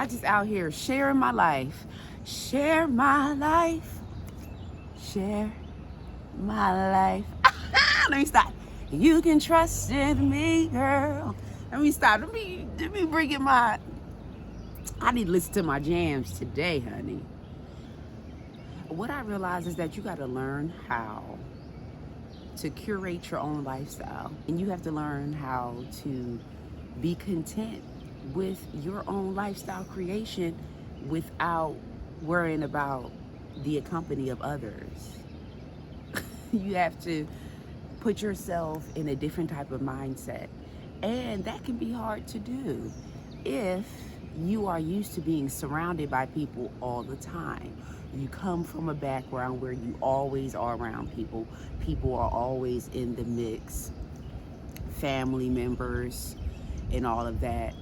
I just out here sharing my life. Share my life. Share my life. Let me stop. You can trust in me, girl. Let me stop. Let me bring in my. I need to listen to my jams today, honey. What I realize is that you got to learn how to curate your own lifestyle, and you have to learn how to be content with your own lifestyle creation without worrying about the company of others. You have to put yourself in a different type of mindset, and that can be hard to do if you are used to being surrounded by people all the time. You come from a background where you always are around people. People are always in the mix, family members and all of that.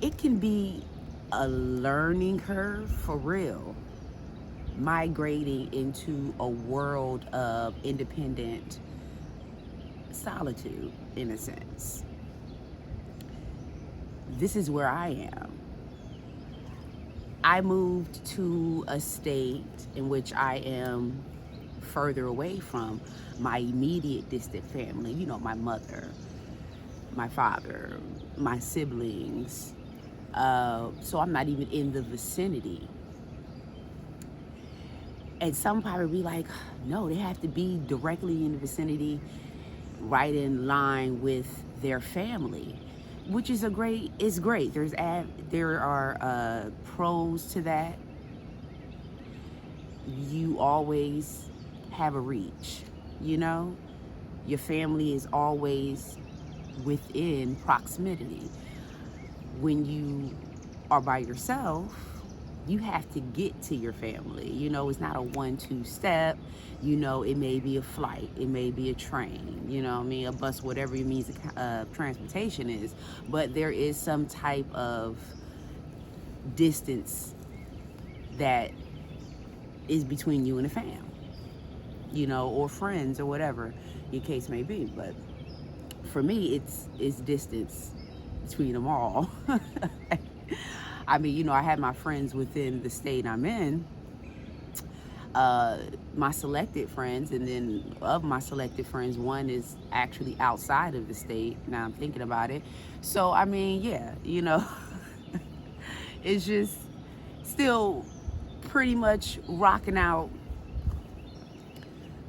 It can be a learning curve for real, migrating into a world of independent solitude, in a sense. This is where I am. I moved to a state in which I am further away from my immediate distant family, you know, my mother, my father, my siblings. So I'm not even in the vicinity. And some probably be like, no, they have to be directly in the vicinity, right in line with their family, which is it's great. There are pros to that. You always have a reach, you know? Your family is always within proximity. When you are by yourself, you have to get to your family. You know, it's not a 1-2 step. You know, it may be a flight, it may be a train, you know what I mean, a bus, whatever your means of transportation is. But there is some type of distance that is between you and the fam, you know, or friends or whatever your case may be. But for me, it's distance between them all. I mean, you know, I have my friends within the state I'm in, my selected friends, and then of my selected friends, one is actually outside of the state. Now I'm thinking about it. So, I mean, yeah, you know, it's just still pretty much rocking out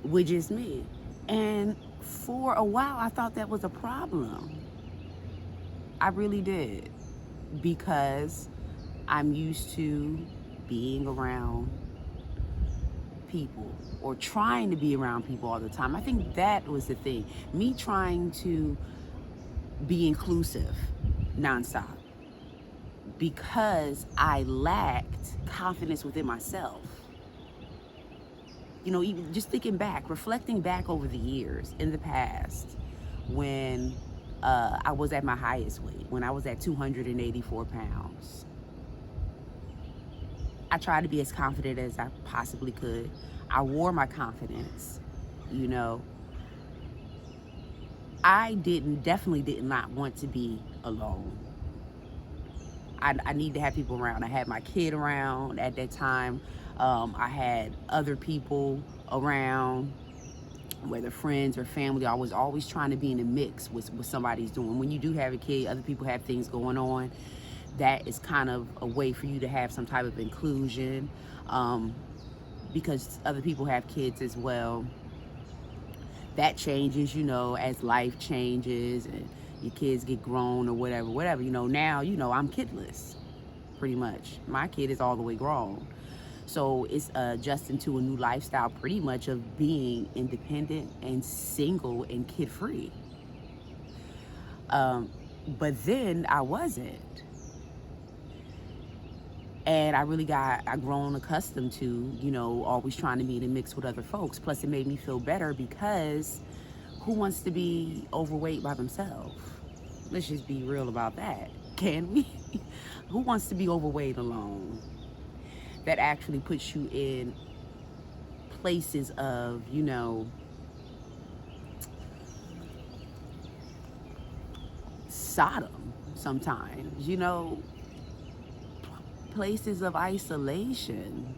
with just me. And for a while, I thought that was a problem. I really did, because I'm used to being around people, or trying to be around people all the time. I think that was the thing. Me trying to be inclusive nonstop, because I lacked confidence within myself. You know, even just thinking back, reflecting back over the years in the past, when I was at my highest weight, when I was at 284 pounds. I tried to be as confident as I possibly could. I wore my confidence, you know. I definitely did not want to be alone. I need to have people around. I had my kid around at that time. I had other people around, whether friends or family. I was always trying to be in a mix with what somebody's doing. When you do have a kid, other people have things going on. That is kind of a way for you to have some type of inclusion, because other people have kids as well. That changes, you know, as life changes and your kids get grown or whatever. You know, now, you know, I'm kidless, pretty much. My kid is all the way grown. So it's adjusting to a new lifestyle, pretty much, of being independent and single and kid-free. But then I wasn't. And I grown accustomed to, you know, always trying to meet and mix with other folks. Plus, it made me feel better, because who wants to be overweight by themselves? Let's just be real about that. Can we? Who wants to be overweight alone? That actually puts you in places of, you know, Sodom sometimes, you know. places of isolation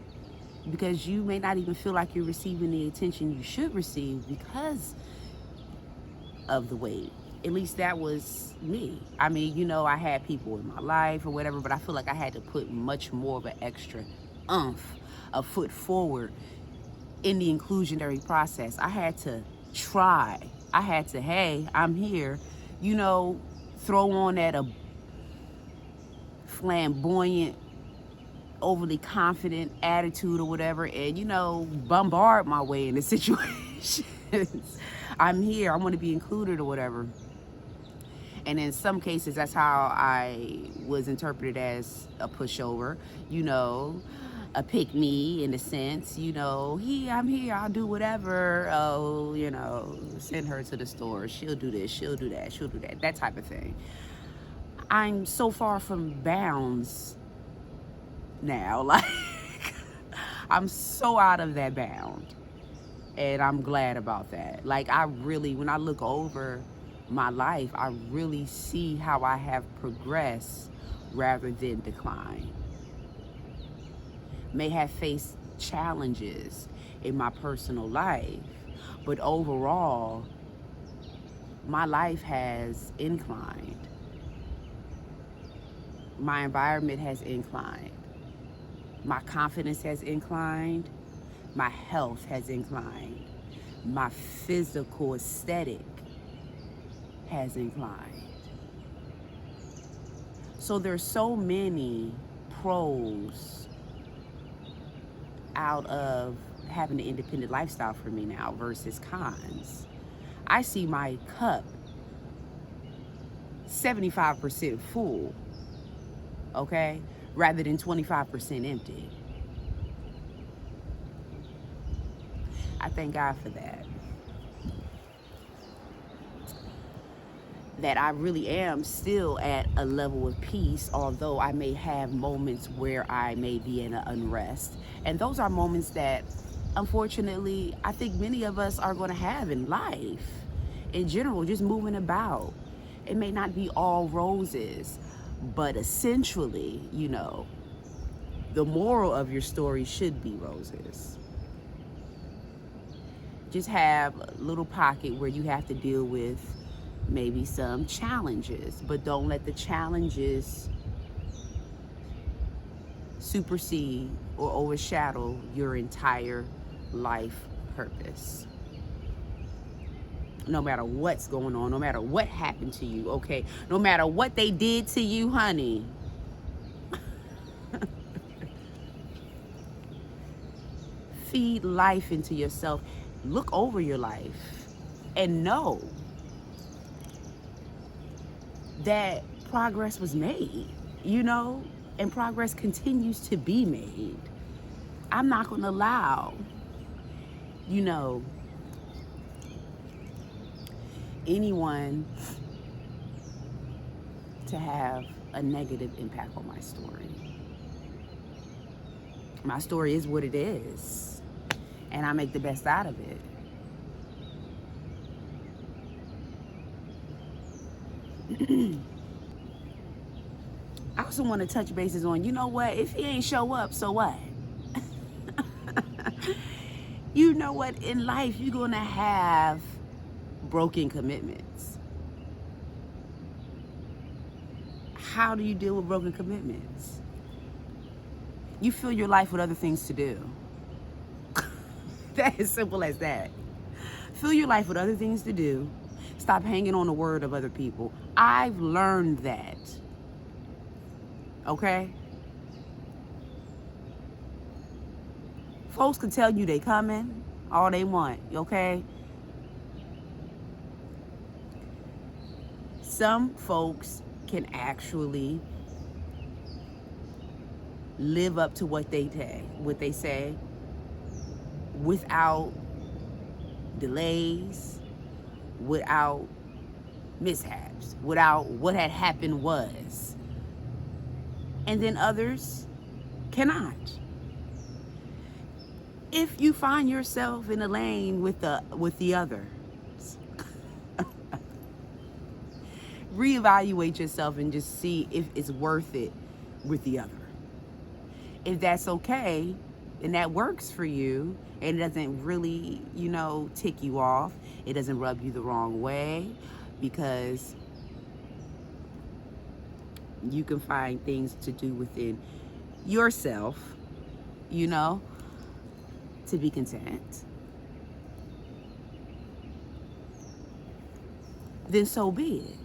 because you may not even feel like you're receiving the attention you should receive because of the weight. At least that was me. I mean, I had people in my life or whatever, but I feel like I had to put much more of an extra a foot forward in the inclusionary process. I had to try. I had to, hey, I'm here, throw on that a flamboyant, overly confident attitude or whatever, and bombard my way into situations. I'm here, I want to be included or whatever. And in some cases, that's how I was interpreted, as a pushover, a pick me in a sense, I'm here, I'll do whatever. Oh, send her to the store. She'll do this, she'll do that, she'll do that type of thing. I'm so far from bounds now. Like, I'm so out of that bound. And I'm glad about that. Like, when I look over my life, I really see how I have progressed rather than decline. May have faced challenges in my personal life, but overall, my life has inclined. My environment has inclined. My confidence has inclined. My health has inclined. My physical aesthetic has inclined. So there's so many pros out of having an independent lifestyle for me now versus cons. I see my cup 75% full, okay, rather than 25% empty. I thank God for that. That I really am still at a level of peace, although I may have moments where I may be in an unrest. And those are moments that, unfortunately, I think many of us are going to have in life. In general, just moving about. It may not be all roses, but essentially, the moral of your story should be roses. Just have a little pocket where you have to deal with maybe some challenges, but don't let the challenges supersede or overshadow your entire life purpose. No matter what's going on, no matter what happened to you, okay? No matter what they did to you, honey. Feed life into yourself. Look over your life and know that progress was made, and progress continues to be made. I'm not going to allow, anyone to have a negative impact on my story. My story is what it is, and I make the best out of it. I also want to touch bases on, if he ain't show up, so what? You know what? In life, you're going to have broken commitments. How do you deal with broken commitments? You fill your life with other things to do. That is simple as that. Fill your life with other things to do. Stop hanging on the word of other people. I've learned that. Okay? Folks can tell you they coming all they want, okay? Some folks can actually live up to what they say without delays, without mishaps, without what had happened was. And then others cannot. If you find yourself in a lane with the others, reevaluate yourself and just see if it's worth it with the other. if that's okay and that works for you and it doesn't really, tick you off, it doesn't rub you the wrong way, because you can find things to do within yourself, to be content, then so be it.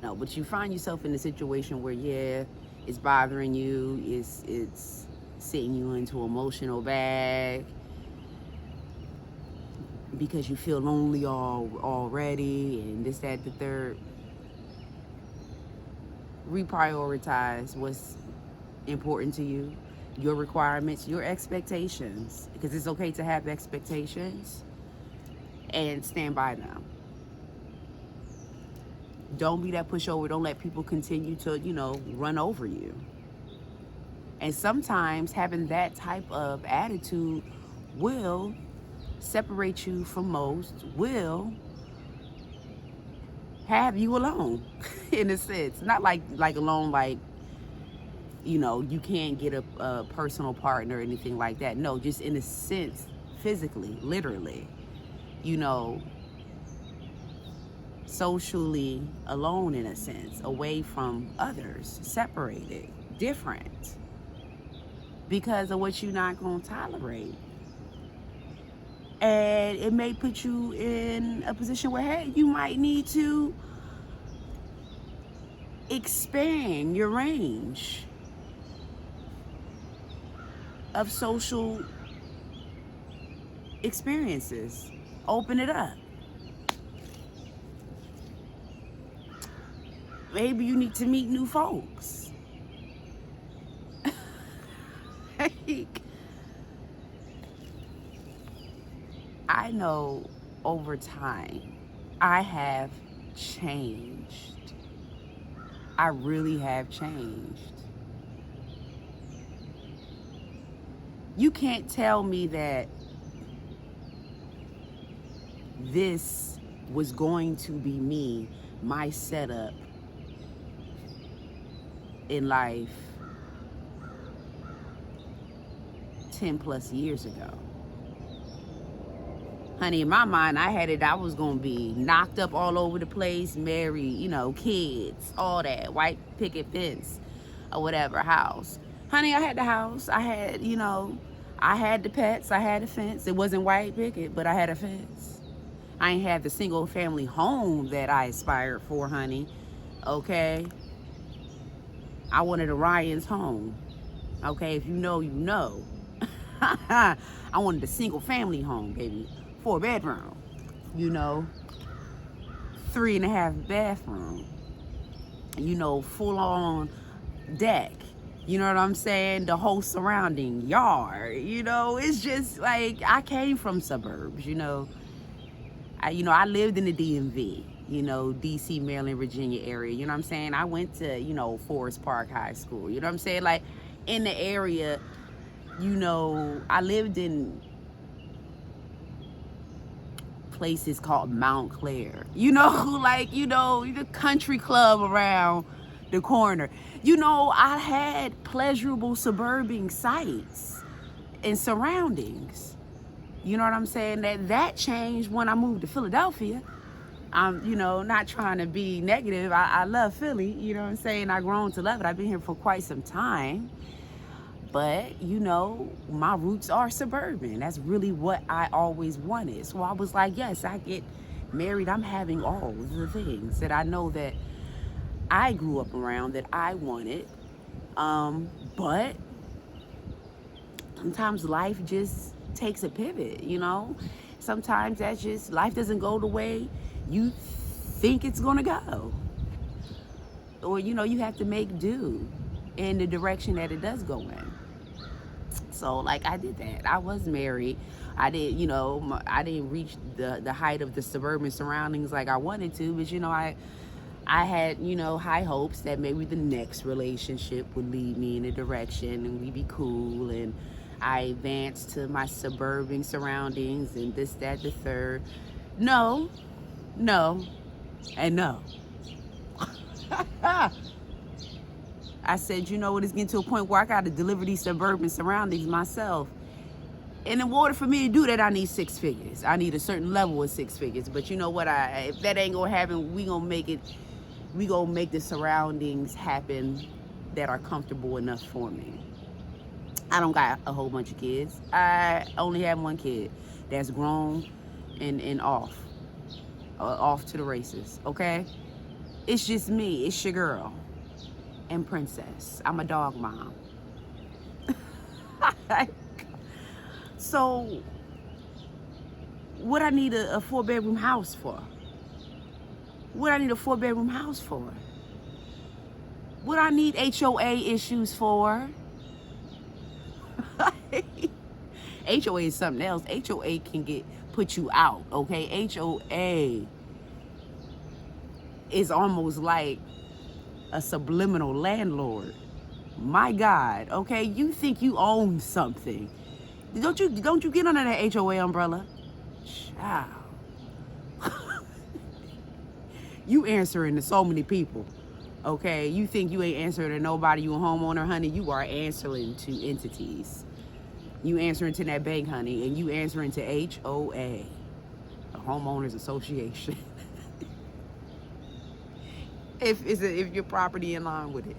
No, but you find yourself in a situation where, yeah, it's bothering you, it's sitting you into emotional bag because you feel lonely already, and this, that, the third. Reprioritize what's important to you, your requirements, your expectations, because it's okay to have expectations, and stand by them. Don't be that pushover. Don't let people continue to, run over you. And sometimes having that type of attitude will separate you from most, will have you alone in a sense. Not like alone, like, you can't get a personal partner or anything like that. No, just in a sense, physically, literally, socially alone in a sense, away from others, separated, different, because of what you're not going to tolerate. And it may put you in a position where, hey, you might need to expand your range of social experiences. Open it up. Maybe you need to meet new folks. I know over time I have changed. I really have changed. You can't tell me that this was going to be me, my setup in life 10 plus years ago. Honey, in my mind, I was going to be knocked up all over the place, married, kids, all that, white picket fence or whatever, house. Honey, I had the house. I had, I had the pets. I had a fence. It wasn't white picket, but I had a fence. I ain't had the single family home that I aspired for, honey. Okay? I wanted a Ryan's home. Okay? If you know, you know. I wanted a single family home, baby. 4 bedroom. 3.5 bathroom. Full on deck. You know what I'm saying? The whole surrounding yard. It's just like, I came from suburbs, I lived in the DMV, DC, Maryland, Virginia area. You know what I'm saying? I went to, Forest Park High School. You know what I'm saying? Like, in the area, I lived in places called Mount Clair. The country club around the corner. I had pleasurable suburban sites and surroundings. You know what I'm saying? That changed when I moved to Philadelphia. I'm, not trying to be negative. I love Philly. You know what I'm saying? I've grown to love it. I've been here for quite some time. But, my roots are suburban. That's really what I always wanted. So I was like, yes, I get married. I'm having all the things that I know that I grew up around, that I wanted. But sometimes life just takes a pivot, Sometimes that's just, life doesn't go the way you think it's going to go. Or, you have to make do in the direction that it does go in. So, like, I did that. I was married. I did, I didn't reach the height of the suburban surroundings like I wanted to, but, I had, high hopes that maybe the next relationship would lead me in a direction and we'd be cool. And I advanced to my suburban surroundings and this, that, the third. No, and no. I said, you know what, it's getting to a point where I got to deliver these suburban surroundings myself. And in order for me to do that, I need 6 figures. I need a certain level of 6 figures. But you know what? If that ain't gonna happen, we gonna make it. We gonna make the surroundings happen that are comfortable enough for me. I don't got a whole bunch of kids. I only have one kid that's grown and off to the races. Okay, it's just me. It's your girl and princess. I'm a dog mom. So, what I need a 4-bedroom house for? What I need a 4-bedroom house for? What I need HOA issues for? HOA is something else. HOA can put you out, okay? HOA is almost like a subliminal landlord. My God, okay? You think you own something. Don't you get under that HOA umbrella? Child. You answering to so many people, okay? You think you ain't answering to nobody. You a homeowner, honey. You are answering to entities. You answering to that bank, honey, and you answering to HOA, a homeowners association. if your property in line with it.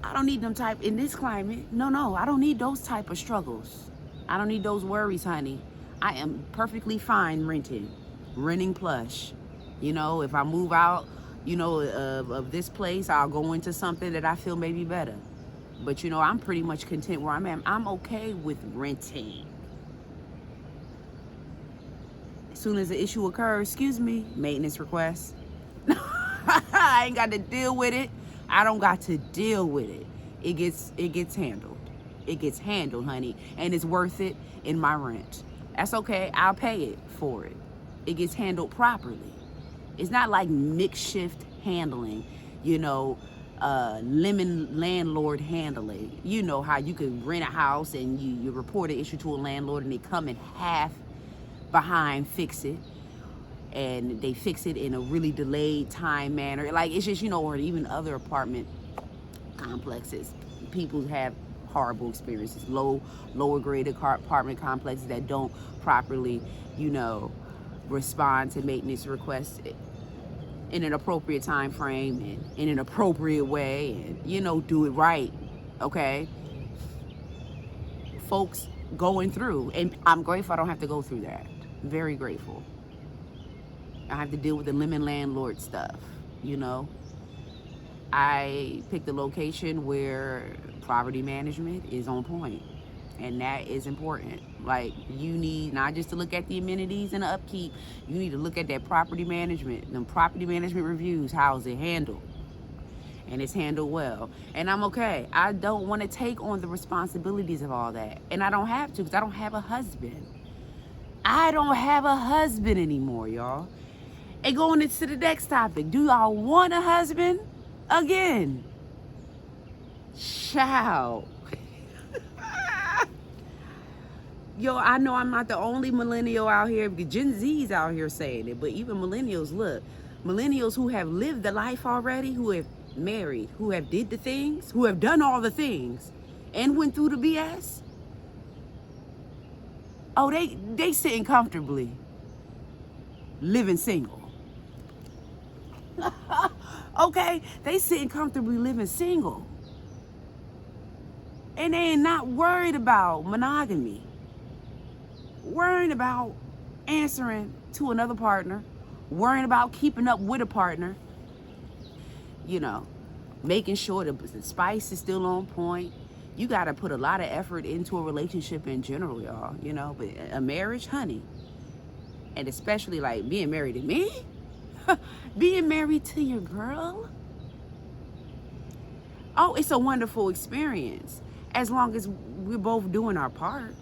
I don't need them type in this climate. No, I don't need those type of struggles. I don't need those worries, honey. I am perfectly fine renting plush. You know, if I move out, you know, of this place, I'll go into something that I feel may be better. But you know, I'm pretty much content where I'm at. I'm okay with renting. As soon as the issue occurs, excuse me, maintenance request. I ain't got to deal with it. I don't got to deal with it. It gets handled. It gets handled, honey, and it's worth it in my rent. That's okay. I'll pay it for it. It gets handled properly. It's not like makeshift handling, you know, lemon landlord handling. You know how you can rent a house and you report an issue to a landlord and they come in half behind, fix it. And they fix it in a really delayed time manner. Like, it's just, you know, or even other apartment complexes. People have horrible experiences. Lower graded apartment complexes that don't properly, you know, respond to maintenance requests in an appropriate time frame and in an appropriate way, and, you know, do it right, okay? Folks going through, and I'm grateful I don't have to go through that. Very grateful. I have to deal with the lemon landlord stuff, you know. I picked a location where property management is on point, and that is important. Like, you need not just to look at the amenities and the upkeep, you need to look at that property management, them property management reviews. How is it handled? And it's handled well. And I'm okay. I don't want to take on the responsibilities of all that, and I don't have to, because I don't have a husband. I don't have a husband anymore, y'all. And going into the next topic, do y'all want a husband again? Child. Yo, I know I'm not the only millennial out here, because Gen Z's out here saying it, but even millennials, look, millennials who have lived the life already, who have married, who have did the things, who have done all the things, and went through the BS. Oh, they sitting comfortably, living single. Okay, they sitting comfortably living single. And they ain't not worried about monogamy. Worrying about answering to another partner. Worrying about keeping up with a partner. You know, making sure the spice is still on point. You got to put a lot of effort into a relationship in general, y'all. You know, but a marriage, honey. And especially like being married to me. Being married to your girl. Oh, it's a wonderful experience. As long as we're both doing our part.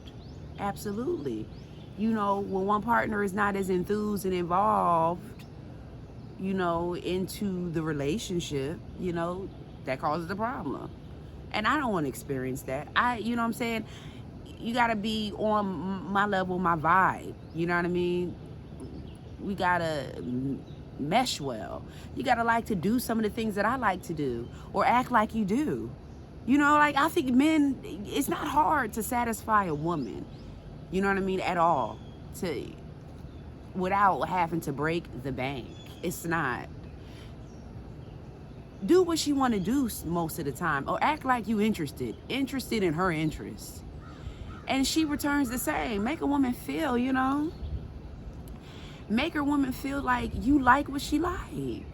Absolutely. You know, when one partner is not as enthused and involved, you know, into the relationship, you know, that causes a problem. And I don't want to experience that. You know what I'm saying? You got to be on my level, my vibe. You know what I mean? We got to mesh well. You gotta like to do some of the things that I like to do, or act like you do. You know, like, I think men, it's not hard to satisfy a woman, you know what I mean, at all, without having to break the bank. It's not. Do what she want to do most of the time, or act like you interested in her interests, and she returns the same. Make a woman feel, you know, make a woman feel like you like what she like.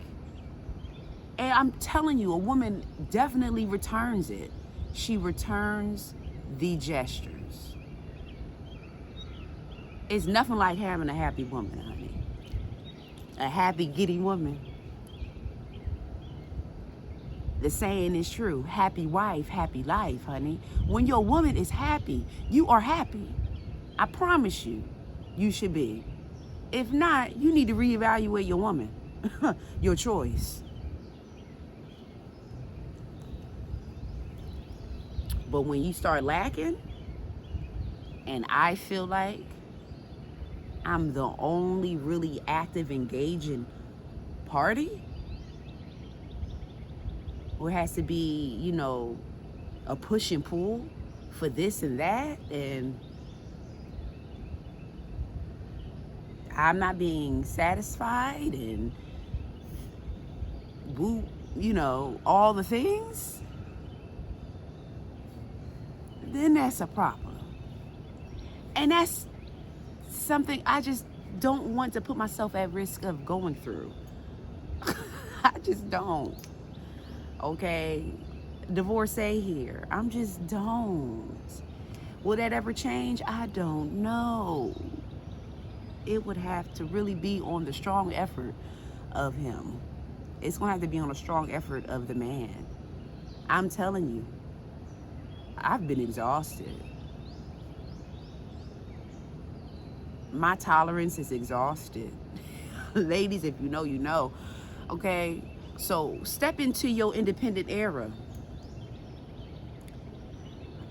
And I'm telling you, a woman definitely returns it. She returns the gestures. It's nothing like having a happy woman, honey. A happy, giddy woman. The saying is true. Happy wife, happy life, honey. When your woman is happy, you are happy. I promise you, you should be. If not, you need to reevaluate your woman, your choice. But when you start lacking, and I feel like I'm the only really active, engaging party, where it has to be, you know, a push and pull for this and that, and I'm not being satisfied, and woo, you know, all the things, then that's a problem. And that's something I just don't want to put myself at risk of going through. I just don't. Okay? Divorcee here. I'm just don't. Will that ever change? I don't know. It would have to really be on the strong effort of him. It's going to have to be on a strong effort of the man. I'm telling you, I've been exhausted. My tolerance is exhausted. Ladies, if you know, you know. Okay? So step into your independent era.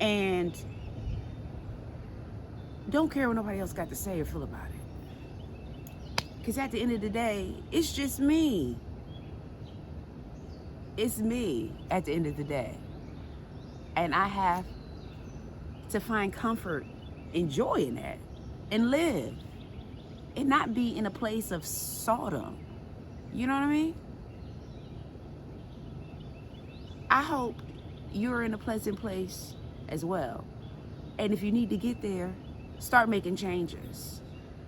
And don't care what nobody else got to say or feel about it. Because at the end of the day, it's just me. It's me at the end of the day. And I have to find comfort in joy in that. And live. And not be in a place of Sodom. You know what I mean? I hope you're in a pleasant place as well. And if you need to get there, start making changes.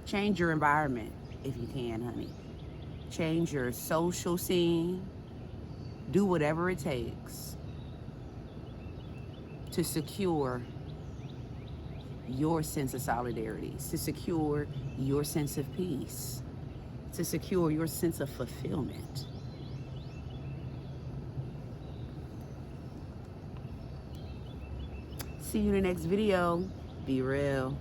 Change your environment if you can, honey. Change your social scene. Do whatever it takes to secure your sense of solidarity, to secure your sense of peace, to secure your sense of fulfillment. See you in the next video. Be real.